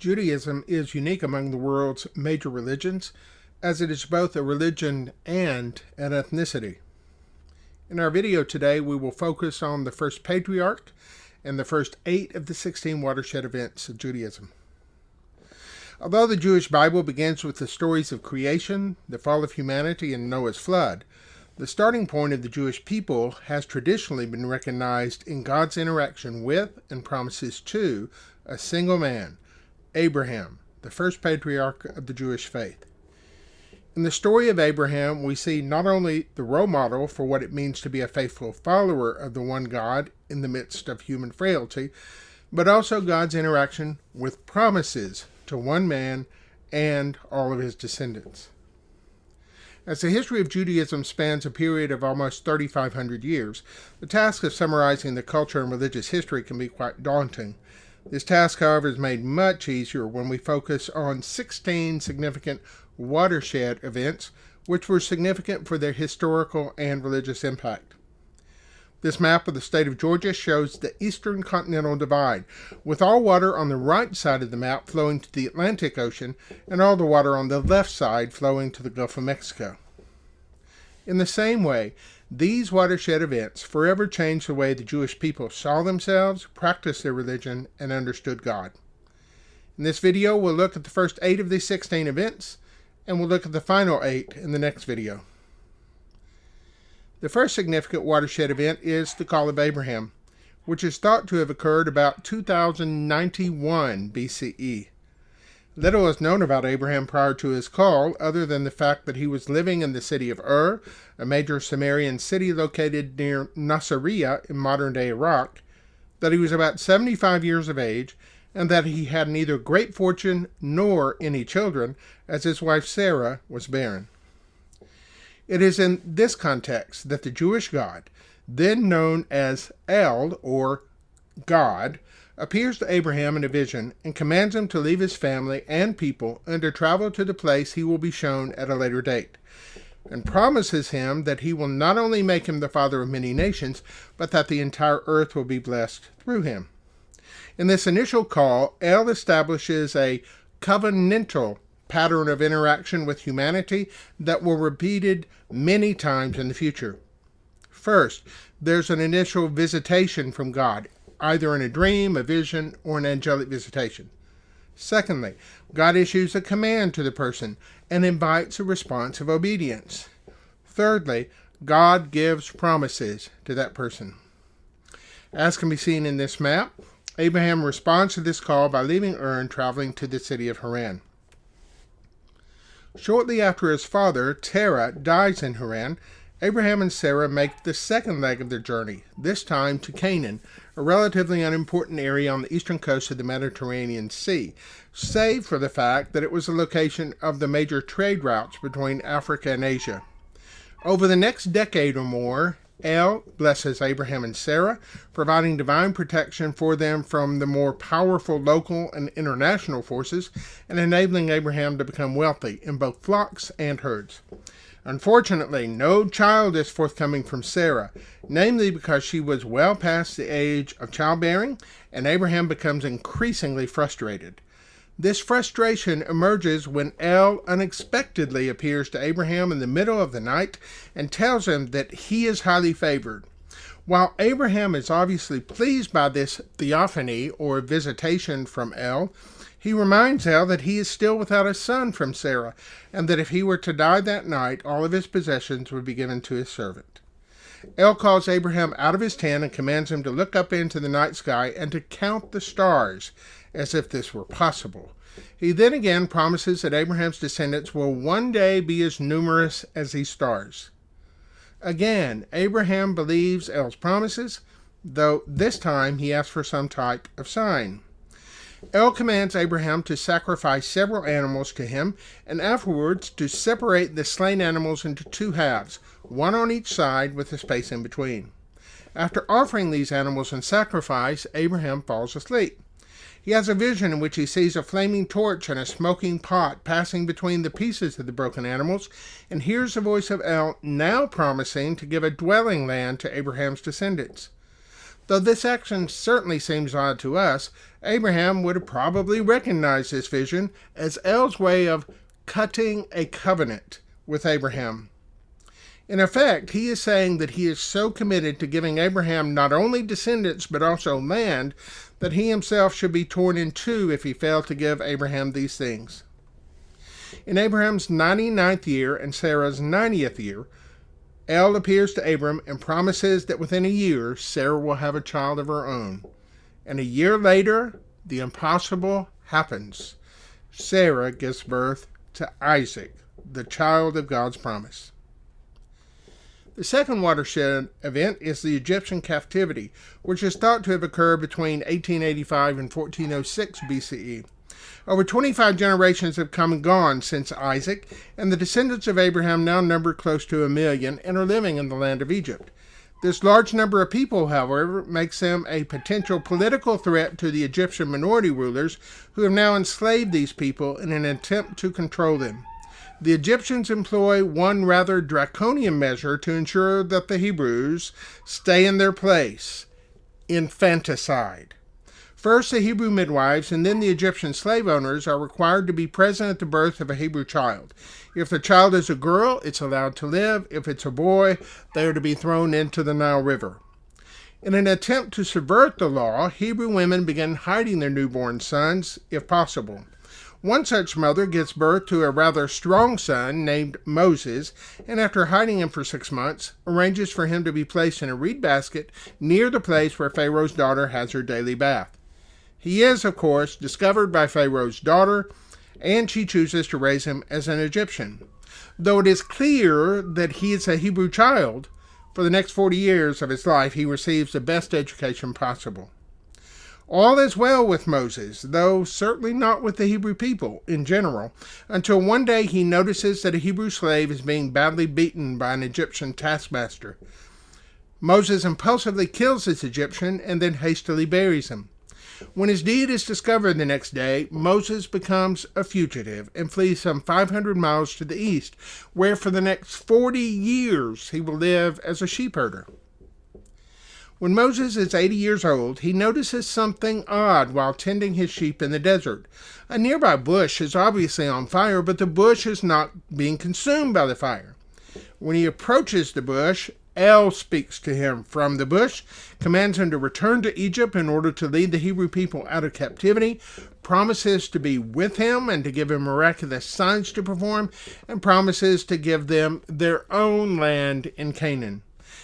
Judaism is unique among the world's major religions, as it is both a religion and an ethnicity. In our video today, we will focus on the first patriarch and the first 8 of the 16 watershed events of Judaism. Although the Jewish Bible begins with the stories of creation, the fall of humanity, and Noah's flood, the starting point of the Jewish people has traditionally been recognized in God's interaction with and promises to a single man, Abraham, the first patriarch of the Jewish faith. In the story of Abraham, we see not only the role model for what it means to be a faithful follower of the one God in the midst of human frailty, but also God's interaction with promises to one man and all of his descendants. As the history of Judaism spans a period of almost 3,500 years, the task of summarizing the culture and religious history can be quite daunting. This task, however, is made much easier when we focus on 16 significant watershed events, which were significant for their historical and religious impact. This map of the state of Georgia shows the Eastern Continental Divide, with all water on the right side of the map flowing to the Atlantic Ocean, and all the water on the left side flowing to the Gulf of Mexico. In the same way, these watershed events forever changed the way the Jewish people saw themselves, practiced their religion, and understood God. In this video, we'll look at the first 8 of these 16 events, and we'll look at the final 8 in the next video. The first significant watershed event is the Call of Abraham, which is thought to have occurred about 2091 BCE. Little is known about Abraham prior to his call, other than the fact that he was living in the city of Ur, a major Sumerian city located near Nasiriyah in modern-day Iraq, that he was about 75 years of age, and that he had neither great fortune nor any children, as his wife Sarah was barren. It is in this context that the Jewish God, then known as El, or God, appears to Abraham in a vision and commands him to leave his family and people and to travel to the place he will be shown at a later date, and promises him that he will not only make him the father of many nations, but that the entire earth will be blessed through him. In this initial call, El establishes a covenantal pattern of interaction with humanity that will be repeated many times in the future. First, there's an initial visitation from God, either in a dream, a vision, or an angelic visitation. Secondly, God issues a command to the person and invites a response of obedience. Thirdly, God gives promises to that person. As can be seen in this map, Abraham responds to this call by leaving Ur and traveling to the city of Haran. Shortly after his father, Terah, dies in Haran, Abraham and Sarah make the second leg of their journey, this time to Canaan, a relatively unimportant area on the eastern coast of the Mediterranean Sea, save for the fact that it was the location of the major trade routes between Africa and Asia. Over the next decade or more, El blesses Abraham and Sarah, providing divine protection for them from the more powerful local and international forces, and enabling Abraham to become wealthy in both flocks and herds. Unfortunately, no child is forthcoming from Sarah, namely because she was well past the age of childbearing, and Abraham becomes increasingly frustrated. This frustration emerges when El unexpectedly appears to Abraham in the middle of the night and tells him that he is highly favored. While Abraham is obviously pleased by this theophany or visitation from El, he reminds El that he is still without a son from Sarah, and that if he were to die that night, all of his possessions would be given to his servant. El calls Abraham out of his tent and commands him to look up into the night sky and to count the stars, as if this were possible. He then again promises that Abraham's descendants will one day be as numerous as these stars. Again, Abraham believes El's promises, though this time he asks for some type of sign. El commands Abraham to sacrifice several animals to him, and afterwards to separate the slain animals into 2 halves, one on each side with a space in between. After offering these animals in sacrifice, Abraham falls asleep. He has a vision in which he sees a flaming torch and a smoking pot passing between the pieces of the broken animals, and hears the voice of El now promising to give a dwelling land to Abraham's descendants. Though this action certainly seems odd to us, Abraham would have probably recognized this vision as El's way of cutting a covenant with Abraham. In effect, he is saying that he is so committed to giving Abraham not only descendants but also land that he himself should be torn in two if he failed to give Abraham these things. In Abraham's 99th year and Sarah's 90th year, El appears to Abram and promises that within a year Sarah will have a child of her own. And a year later, the impossible happens. Sarah gives birth to Isaac, the child of God's promise. The second watershed event is the Egyptian Captivity, which is thought to have occurred between 1885 and 1406 BCE. Over 25 generations have come and gone since Isaac, and the descendants of Abraham now number close to 1 million and are living in the land of Egypt. This large number of people, however, makes them a potential political threat to the Egyptian minority rulers who have now enslaved these people in an attempt to control them. The Egyptians employ one rather draconian measure to ensure that the Hebrews stay in their place: infanticide. First, the Hebrew midwives and then the Egyptian slave owners are required to be present at the birth of a Hebrew child. If the child is a girl, it's allowed to live. If it's a boy, they are to be thrown into the Nile River. In an attempt to subvert the law, Hebrew women begin hiding their newborn sons, if possible. One such mother gives birth to a rather strong son named Moses, and after hiding him for 6 months, arranges for him to be placed in a reed basket near the place where Pharaoh's daughter has her daily bath. He is, of course, discovered by Pharaoh's daughter, and she chooses to raise him as an Egyptian. Though it is clear that he is a Hebrew child, for the next 40 years of his life he receives the best education possible. All is well with Moses, though certainly not with the Hebrew people in general, until one day he notices that a Hebrew slave is being badly beaten by an Egyptian taskmaster. Moses impulsively kills this Egyptian and then hastily buries him. When his deed is discovered the next day, Moses becomes a fugitive and flees some 500 miles to the east, where for the next 40 years he will live as a sheepherder. When Moses is 80 years old, he notices something odd while tending his sheep in the desert. A nearby bush is obviously on fire, but the bush is not being consumed by the fire. When he approaches the bush, El speaks to him from the bush, commands him to return to Egypt in order to lead the Hebrew people out of captivity, promises to be with him and to give him miraculous signs to perform, and promises to give them their own land in Canaan.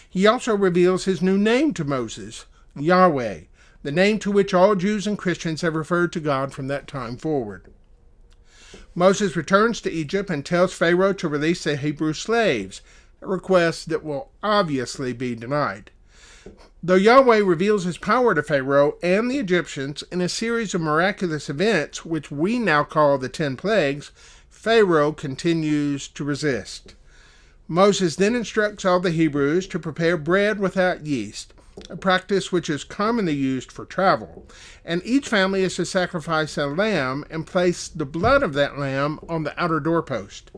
He also reveals his new name to Moses, Yahweh, the name to which all Jews and Christians have referred to God from that time forward. Moses returns to Egypt and tells Pharaoh to release the Hebrew slaves, a request that will obviously be denied. Though Yahweh reveals his power to Pharaoh and the Egyptians in a series of miraculous events, which we now call the 10 plagues, Pharaoh continues to resist. Moses then instructs all the Hebrews to prepare bread without yeast, a practice which is commonly used for travel, and each family is to sacrifice a lamb and place the blood of that lamb on the outer doorpost.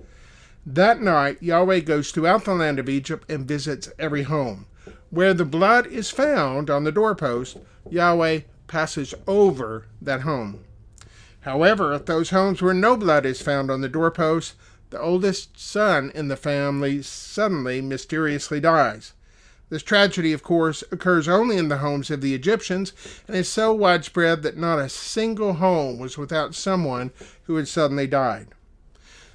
That night, Yahweh goes throughout the land of Egypt and visits every home. Where the blood is found on the doorpost, Yahweh passes over that home. However, if those homes where no blood is found on the doorpost, the oldest son in the family suddenly, mysteriously dies. This tragedy, of course, occurs only in the homes of the Egyptians and is so widespread that not a single home was without someone who had suddenly died.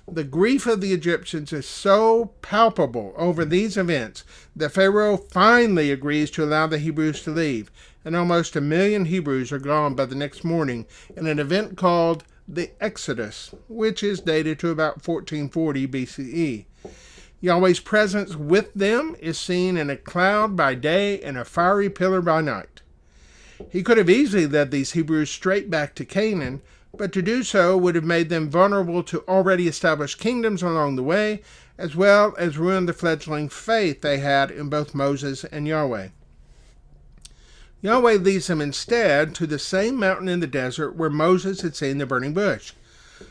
The grief of the Egyptians is so palpable over these events that Pharaoh finally agrees to allow the Hebrews to leave, and almost 1 million Hebrews are gone by the next morning in an event called the Exodus, which is dated to about 1440 BCE. Yahweh's presence with them is seen in a cloud by day and a fiery pillar by night. He could have easily led these Hebrews straight back to Canaan, but to do so would have made them vulnerable to already established kingdoms along the way, as well as ruin the fledgling faith they had in both Moses and Yahweh. Yahweh leads them instead to the same mountain in the desert where Moses had seen the burning bush.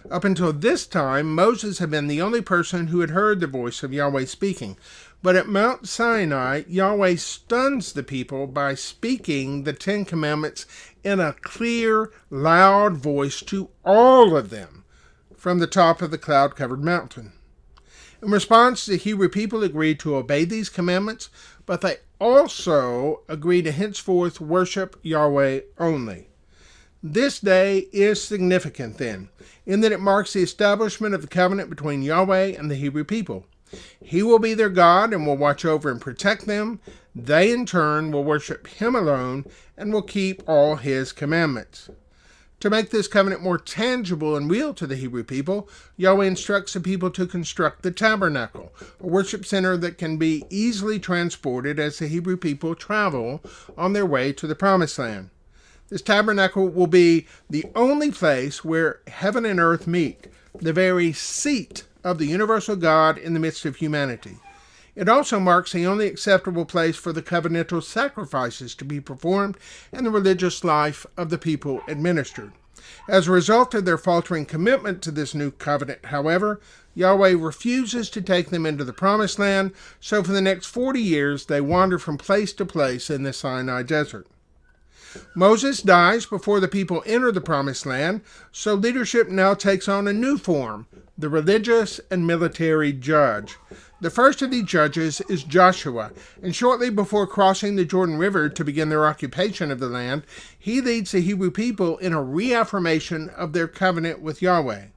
Up until this time, Moses had been the only person who had heard the voice of Yahweh speaking. But at Mount Sinai, Yahweh stuns the people by speaking the 10 Commandments in a clear, loud voice to all of them from the top of the cloud-covered mountain. In response, the Hebrew people agreed to obey these commandments, but they also agreed to henceforth worship Yahweh only. This day is significant then, in that it marks the establishment of the covenant between Yahweh and the Hebrew people. He will be their God and will watch over and protect them. They, in turn, will worship Him alone and will keep all His commandments. To make this covenant more tangible and real to the Hebrew people, Yahweh instructs the people to construct the Tabernacle, a worship center that can be easily transported as the Hebrew people travel on their way to the Promised Land. This tabernacle will be the only place where heaven and earth meet, the very seat of the universal God in the midst of humanity. It also marks the only acceptable place for the covenantal sacrifices to be performed and the religious life of the people administered. As a result of their faltering commitment to this new covenant, however, Yahweh refuses to take them into the Promised Land, so for the next 40 years they wander from place to place in the Sinai desert. Moses dies before the people enter the Promised Land, so leadership now takes on a new form, the religious and military judge. The first of these judges is Joshua, and shortly before crossing the Jordan River to begin their occupation of the land, he leads the Hebrew people in a reaffirmation of their covenant with Yahweh.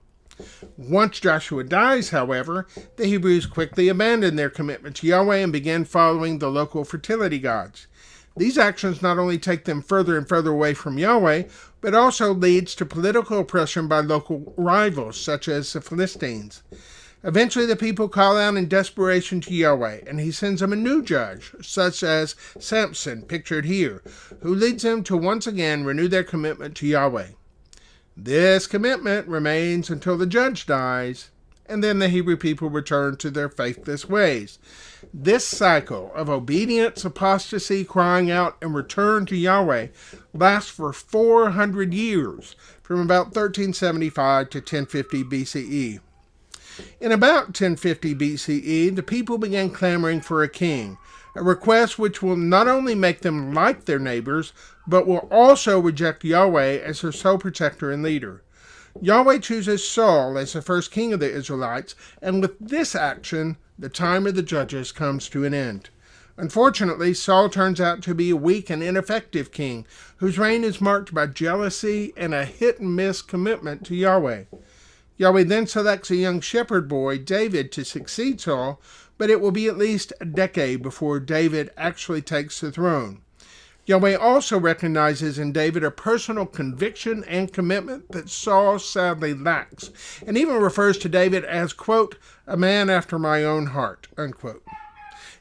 Once Joshua dies, however, the Hebrews quickly abandon their commitment to Yahweh and begin following the local fertility gods. These actions not only take them further and further away from Yahweh, but also leads to political oppression by local rivals, such as the Philistines. Eventually, the people call out in desperation to Yahweh, and He sends them a new judge, such as Samson, pictured here, who leads them to once again renew their commitment to Yahweh. This commitment remains until the judge dies, and then the Hebrew people return to their faithless ways. This cycle of obedience, apostasy, crying out, and return to Yahweh lasts for 400 years, from about 1375 to 1050 BCE. In about 1050 BCE, the people began clamoring for a king, a request which will not only make them like their neighbors, but will also reject Yahweh as their sole protector and leader. Yahweh chooses Saul as the first king of the Israelites, and with this action, the time of the judges comes to an end. Unfortunately, Saul turns out to be a weak and ineffective king, whose reign is marked by jealousy and a hit-and-miss commitment to Yahweh. Yahweh then selects a young shepherd boy, David, to succeed Saul, but it will be at least a decade before David actually takes the throne. Yahweh also recognizes in David a personal conviction and commitment that Saul sadly lacks, and even refers to David as, quote, a man after my own heart, unquote.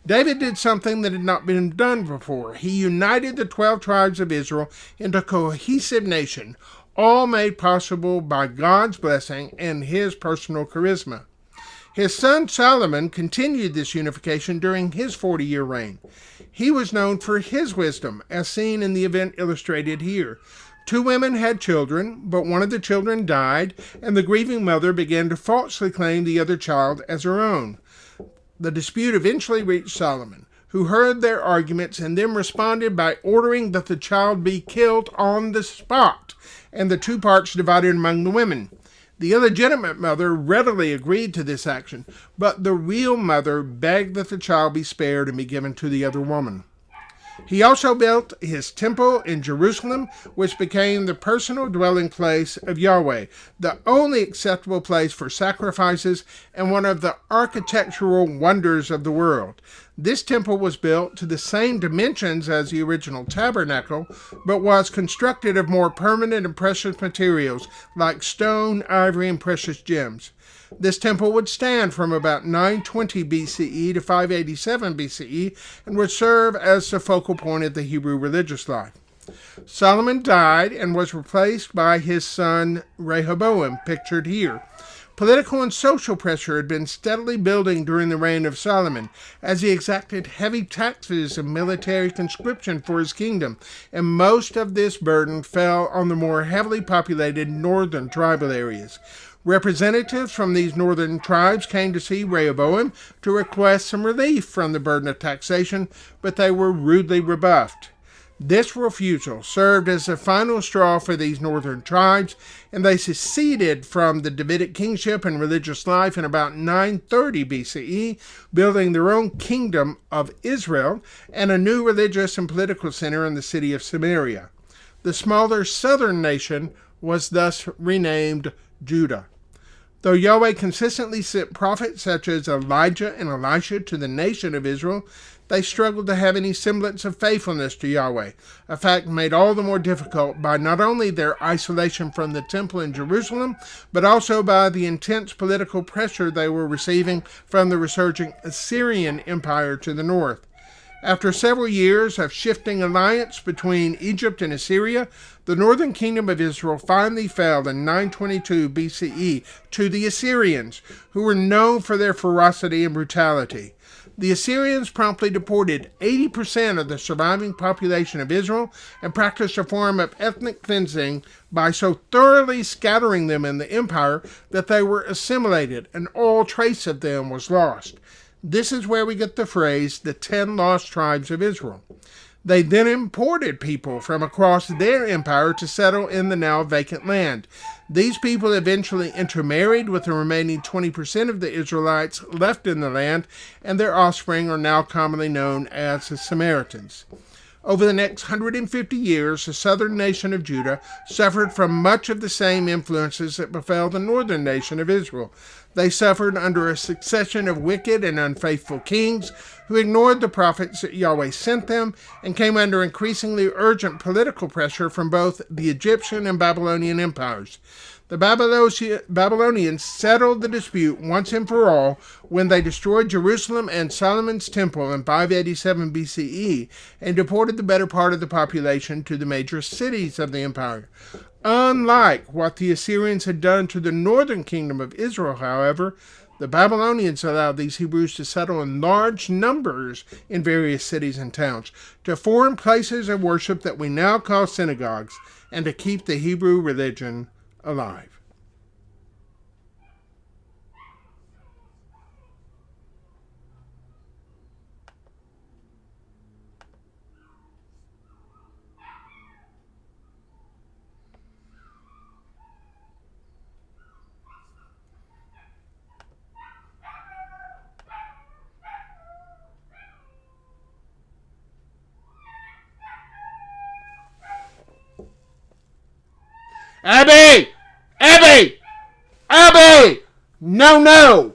David did something that had not been done before. He united the 12 tribes of Israel into a cohesive nation, all made possible by God's blessing and His personal charisma. His son Solomon continued this unification during his 40-year reign. He was known for his wisdom, as seen in the event illustrated here. 2 women had children, but one of the children died, and the grieving mother began to falsely claim the other child as her own. The dispute eventually reached Solomon, who heard their arguments and then responded by ordering that the child be killed on the spot, and the 2 parts divided among the women. The illegitimate mother readily agreed to this action, but the real mother begged that the child be spared and be given to the other woman. He also built his temple in Jerusalem, which became the personal dwelling place of Yahweh, the only acceptable place for sacrifices and one of the architectural wonders of the world. This temple was built to the same dimensions as the original tabernacle, but was constructed of more permanent and precious materials like stone, ivory, and precious gems. This temple would stand from about 920 BCE to 587 BCE and would serve as the focal point of the Hebrew religious life. Solomon died and was replaced by his son Rehoboam, pictured here. Political and social pressure had been steadily building during the reign of Solomon, as he exacted heavy taxes and military conscription for his kingdom, and most of this burden fell on the more heavily populated northern tribal areas. Representatives from these northern tribes came to see Rehoboam to request some relief from the burden of taxation, but they were rudely rebuffed. This refusal served as the final straw for these northern tribes, and they seceded from the Davidic kingship and religious life in about 930 BCE, building their own kingdom of Israel and a new religious and political center in the city of Samaria. The smaller southern nation was thus renamed Judah. Though Yahweh consistently sent prophets such as Elijah and Elisha to the nation of Israel, they struggled to have any semblance of faithfulness to Yahweh, a fact made all the more difficult by not only their isolation from the temple in Jerusalem, but also by the intense political pressure they were receiving from the resurging Assyrian Empire to the north. After several years of shifting alliance between Egypt and Assyria, the northern kingdom of Israel finally fell in 922 BCE to the Assyrians, who were known for their ferocity and brutality. The Assyrians promptly deported 80% of the surviving population of Israel and practiced a form of ethnic cleansing by so thoroughly scattering them in the empire that they were assimilated and all trace of them was lost. This is where we get the phrase, the 10 lost tribes of Israel. They then imported people from across their empire to settle in the now vacant land. These people eventually intermarried with the remaining 20% of the Israelites left in the land, and their offspring are now commonly known as the Samaritans. Over the next 150 years, the southern nation of Judah suffered from much of the same influences that befell the northern nation of Israel. They suffered under a succession of wicked and unfaithful kings who ignored the prophets that Yahweh sent them and came under increasingly urgent political pressure from both the Egyptian and Babylonian empires. The Babylonians settled the dispute once and for all when they destroyed Jerusalem and Solomon's temple in 587 BCE and deported the better part of the population to the major cities of the empire. Unlike what the Assyrians had done to the northern kingdom of Israel, however, the Babylonians allowed these Hebrews to settle in large numbers in various cities and towns, to form places of worship that we now call synagogues, and to keep the Hebrew religion alive. Abby! Abby! Abby! No, no!